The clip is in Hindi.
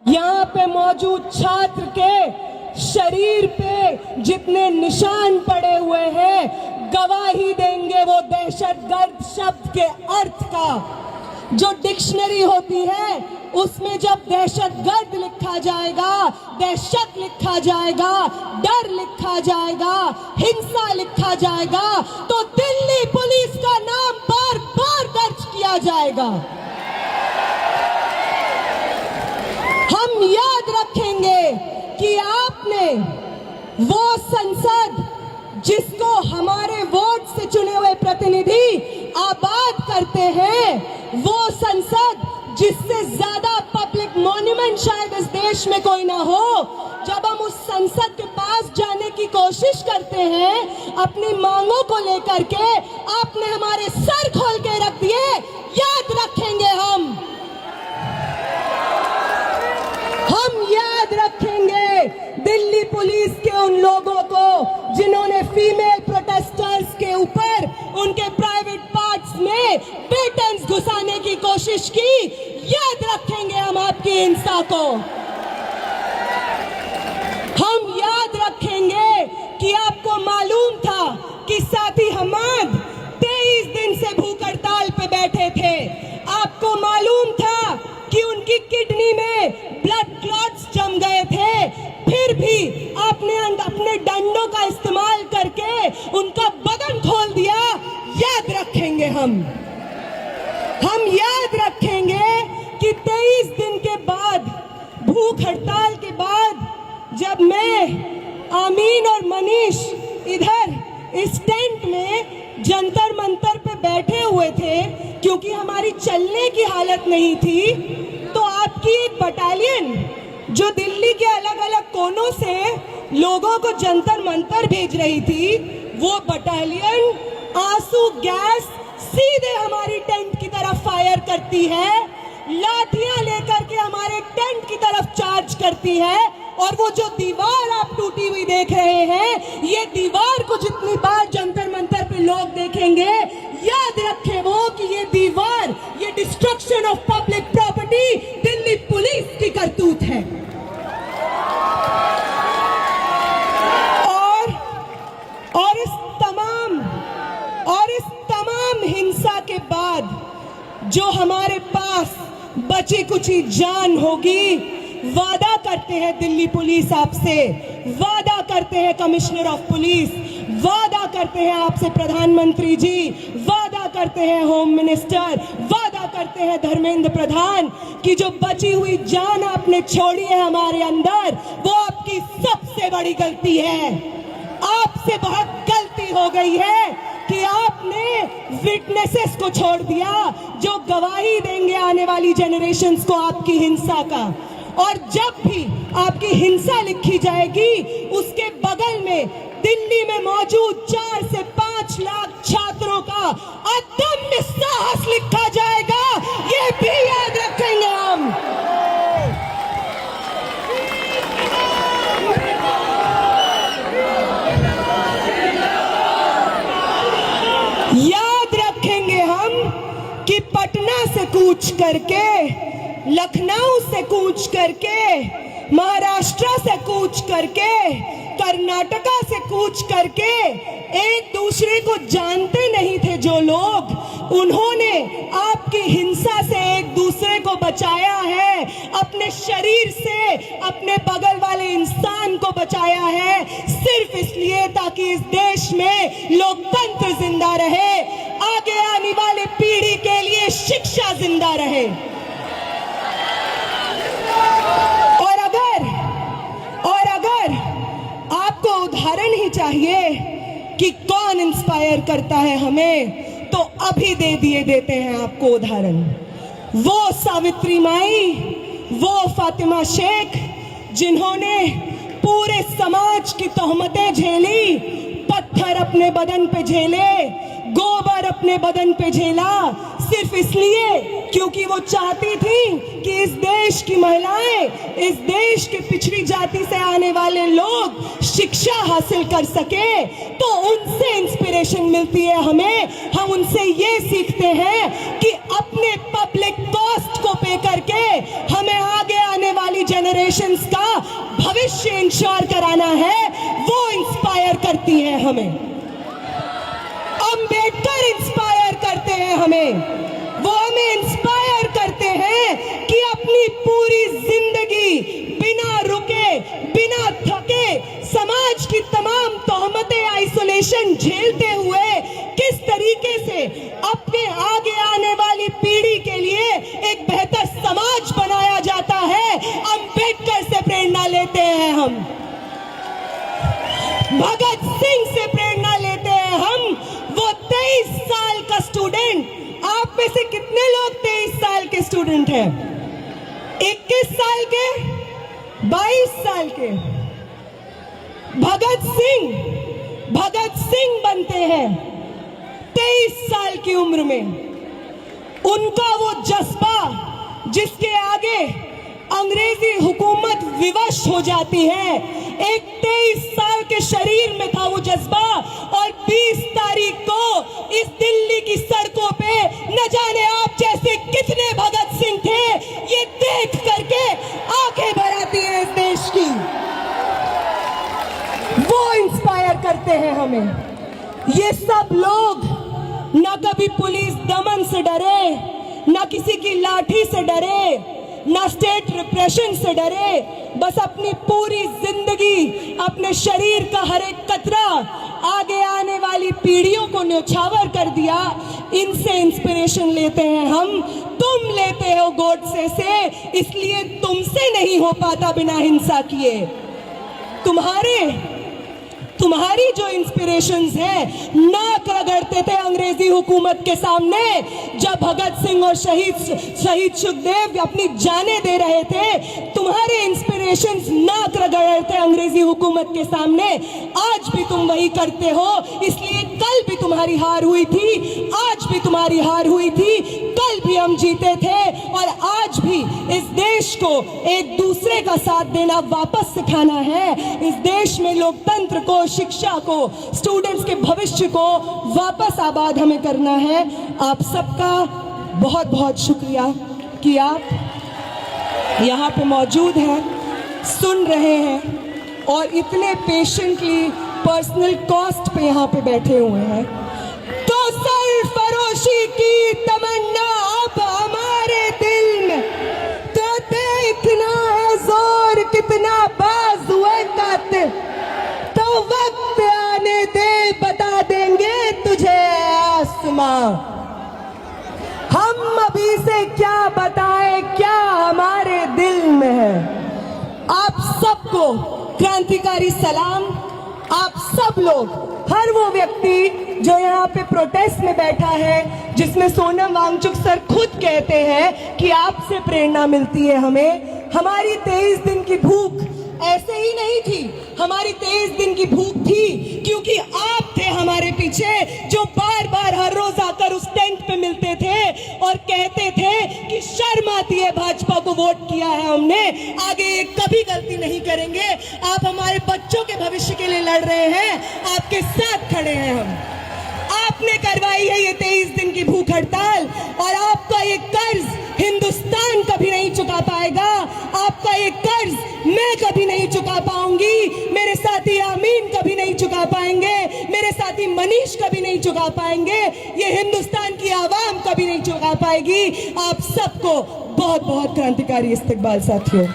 यहाँ पे मौजूद छात्र के शरीर पे जितने निशान पड़े हुए हैं गवाही देंगे वो दहशतगर्द शब्द के अर्थ का। जो डिक्शनरी होती है उसमें जब दहशतगर्द लिखा जाएगा, दहशत लिखा जाएगा, डर लिखा जाएगा, हिंसा लिखा जाएगा तो दिल्ली पुलिस का नाम बार बार दर्ज किया जाएगा। हम याद रखेंगे कि आपने वो संसद जिसको हमारे वोट से चुने हुए प्रतिनिधि आबाद करते हैं, वो संसद जिससे ज्यादा पब्लिक मॉन्यूमेंट शायद इस देश में कोई ना हो, जब हम उस संसद के पास जाने की कोशिश करते हैं अपनी मांगों को लेकर के, आपने हमारे सर खोल के रख दिए। याद रखेंगे हम याद रखेंगे दिल्ली पुलिस के उन लोगों को जिन्होंने फीमेल प्रोटेस्टर्स के ऊपर उनके प्राइवेट पार्ट्स में बेटन्स घुसाने की कोशिश की। याद रखेंगे हम आपकी हिंसा को। हम याद रखेंगे कि आपको मालूम था कि साथी हमाद 23 दिन से भूख हड़ताल पे बैठे थे। आपको मालूम था कि उनकी किडनी में ब्लड क्लॉट्स जम गए थे, फिर भी आपने अपने डंडों का इस्तेमाल करके उनका बदन खोल दिया। याद रखेंगे हम याद रखेंगे कि 23 दिन के बाद, भूख हड़ताल के बाद, जब मैं, आमीन और मनीष इधर इस टेंट में जंतर मंतर पे बैठे हुए थे क्योंकि हमारी चलने की हालत नहीं थी, तो आपकी एक बटालियन जो दिल्ली के अलग अलग कोनों से लोगों को जंतर मंतर भेज रही थी, वो बटालियन आंसू गैस सीधे हमारी टेंट की तरफ फायर करती है, लाठियां लेकर के हमारे टेंट की तरफ चार्ज करती है। और वो जो दीवार आप टूटी हुई देख रहे हैं, ये दीवार को जितनी बार जंतर मंतर पे लोग देखेंगे, याद रखें वो कि ये दीवार, ये destruction of public property Delhi police की करतूत है। और इस तमाम हिंसा के बाद जो हमारे पास बची कुची जान होगी, वादा करते हैं दिल्ली पुलिस आपसे, वादा करते हैं कमिश्नर ऑफ पुलिस, वादा करते हैं आपसे प्रधानमंत्री जी, वादा करते हैं होम मिनिस्टर, वादा करते हैं धर्मेंद्र प्रधान कि जो बची हुई जान आपने छोड़ी है हमारे अंदर, वो आपकी सबसे बड़ी गलती है। आपसे बहुत गलती हो गई है कि आपने विटनेसेस को छोड़ दिया जो गवाही देंगे आने वाली जनरेशंस को आपकी हिंसा का। और जब भी आपकी हिंसा लिखी जाएगी, उसके बगल में दिल्ली में मौजूद 4 से 5 लाख छात्रों का अदम्य साहस लिखा जाएगा। ये भी याद रखेंगे हम। याद रखेंगे हम कि पटना से कूच करके, लखनऊ से कूच करके, महाराष्ट्र से कूच करके, कर्नाटका से कूच करके एक दूसरे को जानते नहीं थे जो लोग, उन्होंने आपकी हिंसा से एक दूसरे को बचाया है, अपने शरीर से अपने बगल वाले इंसान को बचाया है, सिर्फ इसलिए ताकि इस देश में लोकतंत्र जिंदा रहे, आगे आने वाली पीढ़ी के लिए शिक्षा जिंदा रहे। और अगर आपको उदाहरण ही चाहिए कि कौन इंस्पायर करता है हमें, तो अभी देते हैं आपको उदाहरण। वो सावित्री माई, वो फातिमा शेख जिन्होंने पूरे समाज की तोहमतें झेली, पत्थर अपने बदन पे झेले, गोबर अपने बदन पे झेला, सिर्फ इसलिए क्योंकि वो चाहती थी कि इस देश की महिलाएं, इस देश के पिछड़ी जाति से आने वाले लोग शिक्षा हासिल कर सके। तो उनसे इंस्पिरेशन मिलती है हमें। हम उनसे ये सीखते हैं कि अपने पब्लिक कॉस्ट को पे करके हमें आगे आने वाली जनरेशंस का भविष्य इंश्योर कराना है, वो इंस्पायर करती है हमें। अंबेडकर इंस्पायर करते हैं हमें, वो हमें इंस्पायर करते हैं कि अपनी पूरी जिंदगी बिना रुके, बिना थके, समाज की तमाम तोहमतें, आइसोलेशन झेलते हुए किस तरीके से अपने आगे आने वाली पीढ़ी के लिए एक बेहतर समाज बनाया जाता है, अंबेडकर से प्रेरणा लेते हैं हम, भगत सिंह से प्रेरणा लेते हैं हम। वो 23 साल का स्टूडेंट, आप में से कितने लोग 23 साल के स्टूडेंट हैं? 21 साल के, 22 साल के? भगत सिंह बनते हैं 23 साल की उम्र में। उनका वो जज्बा जिसके आगे अंग्रेजी हुकूमत विवश हो जाती है, एक 23 साल के शरीर में था वो जज्बा। और 20 तारीख को इस दिल्ली की सड़कों पे न जाने आप जैसे कितने भगत सिंह थे, ये देख करके आंखें भर आती हैं इस देश की। वो इंस्पायर करते हैं हमें। ये सब लोग ना कभी पुलिस दमन से डरे, ना किसी की लाठी से डरे, ना स्टेट रिप्रेशन से डरे, बस अपनी पूरी जिंदगी, अपने शरीर का हर एक कतरा आगे आने वाली पीढ़ियों को न्यौछावर कर दिया। इनसे इंस्पिरेशन लेते हैं हम। तुम लेते हो गोडसे से, इसलिए तुमसे नहीं हो पाता बिना हिंसा किए। तुम्हारी जो इंस्पिरेशंस है, नाक रगड़ते थे अंग्रेजी हुकूमत के सामने जब भगत सिंह और शहीद सुखदेव अपनी जानें दे रहे थे। तुम्हारे इंस्पिरेशंस नाक रगड़ रहे थे अंग्रेजी हुकूमत के सामने। आज भी तुम वही करते हो, इसलिए कल भी तुम्हारी हार हुई थी, आज भी तुम्हारी हार हुई थी, कल भी हम जीते थे। और आज भी इस देश को एक दूसरे का साथ देना वापस सिखाना है। इस देश में लोकतंत्र को, शिक्षा को, स्टूडेंट्स के भविष्य को वापस आबाद हमें करना है। आप सबका बहुत बहुत शुक्रिया कि आप यहाँ पे मौजूद हैं, सुन रहे हैं और इतने पेशेंटली पर्सनल कॉस्ट पे यहाँ पे बैठे हुए हैं। तो सरफरोशी की तमन्ना अब हमारे दिल में, तो देखना है जोर कितना बाजुए कातिल, तो वक्त आने दे बता देंगे तुझे आसमां। हम अभी से क्या बताएं, क्या हमारे दिल में है। आप सबको क्रांतिकारी सलाम। आप सब लोग, हर वो व्यक्ति जो यहाँ पे प्रोटेस्ट में बैठा है, जिसमें सोनम वांगचुक सर खुद कहते हैं कि आपसे प्रेरणा मिलती है हमें। हमारी 23 दिन की भूख ऐसे ही नहीं थी, हमारी 23 दिन की भूख थी क्योंकि आप थे हमारे पीछे, जो बार बार हर रोज आकर उस टेंट पे मिलते थे और कहते थे कि शर्म आती है, भाजपा को वोट किया है हमने, आगे ये कभी गलती नहीं करेंगे। आप हमारे बच्चों के भविष्य के लिए लड़ रहे हैं, आपके साथ खड़े हैं हम। आपने करवाई है ये 23 दिन की भूख हड़ताल, और आपका ये कर्ज हिंदुस्तान कभी नहीं चुका पाएगा। आपका ये कर्ज मैं कभी नहीं चुका पाऊंगी, मेरे साथी आमीन कभी नहीं चुका पाएंगे, मेरे साथी मनीष कभी नहीं चुका पाएंगे, ये हिंदुस्तान की आवाम कभी नहीं चुका पाएगी। आप सबको बहुत बहुत क्रांतिकारी इस्तकबाल साथियों।